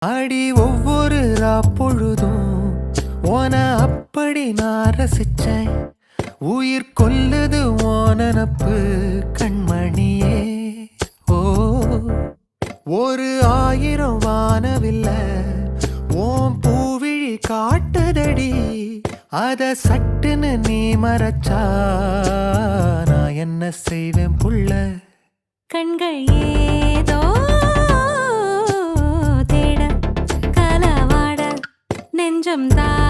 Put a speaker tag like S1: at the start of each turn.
S1: அடி ஒவ்வொரு பொழுதும் ஓன அப்படி நான் ரசிச்சேன். உயிர் கொல்லுது ஓனனப்பு கண்மணியே. ஓ ஒரு 1000 வானவில்ல ஓம் பூவிழி காட்டுதடி. அத சட்டுன்னு நீ மறைச்சா நான் என்ன செய்வேன் புள்ள.
S2: கண்கள் ஏதோ தேட கலவாட நெஞ்சம் தான்